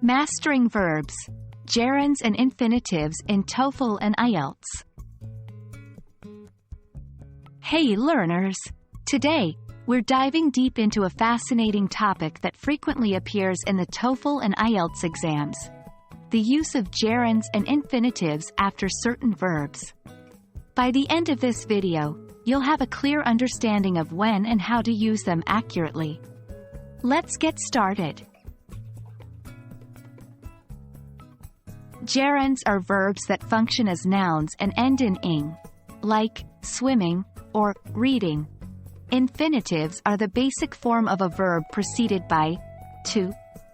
Mastering Verbs, Gerunds and Infinitives in TOEFL and IELTS. Hey learners! Today, we're diving deep into a fascinating topic that frequently appears in the TOEFL and IELTS exams: the use of gerunds and infinitives after certain verbs. By the end of this video, you'll have a clear understanding of when and how to use them accurately. Let's get started. Gerunds are verbs that function as nouns and end in ing, like swimming or reading. Infinitives are the basic form of a verb preceded by to,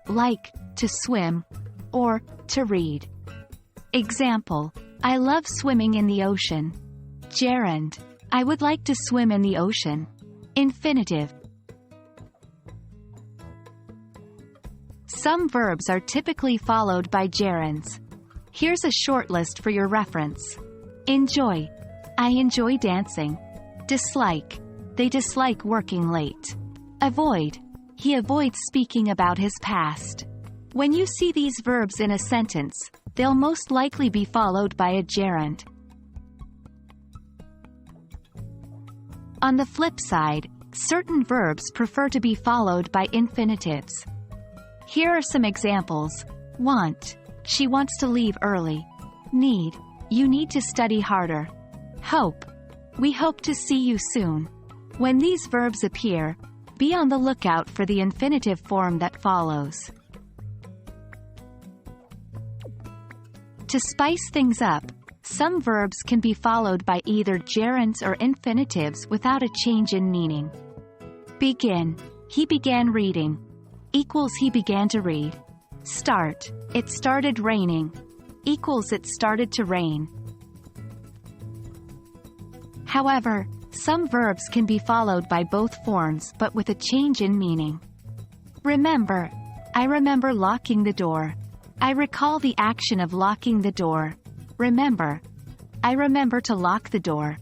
like to swim, or to read. Example: I love swimming in the ocean. Gerund: I would like to swim in the ocean. Infinitive: some verbs are typically followed by gerunds. Here's a short list for your reference. Enjoy: I enjoy dancing. Dislike: they dislike working late. Avoid: he avoids speaking about his past. When you see these verbs in a sentence, they'll most likely be followed by a gerund. On the flip side, certain verbs prefer to be followed by infinitives. Here are some examples. Want: she wants to leave early. Need: you need to study harder. Hope: we hope to see you soon. When these verbs appear, be on the lookout for the infinitive form that follows. To spice things up, some verbs can be followed by either gerunds or infinitives without a change in meaning. Begin: he began reading, equals he began to read. Start: it started raining, equals it started to rain. However, some verbs can be followed by both forms but with a change in meaning. Remember: I remember locking the door. I recall the action of locking the door. Remember: I remember to lock the door.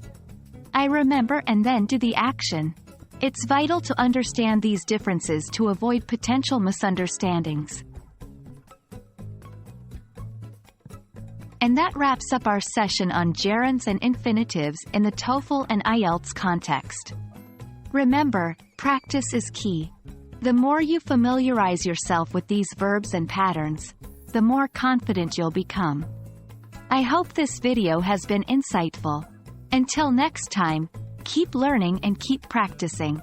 I remember and then do the action. It's vital to understand these differences to avoid potential misunderstandings. And that wraps up our session on gerunds and infinitives in the TOEFL and IELTS context. Remember, practice is key. The more you familiarize yourself with these verbs and patterns, the more confident you'll become. I hope this video has been insightful. Until next time, keep learning and keep practicing.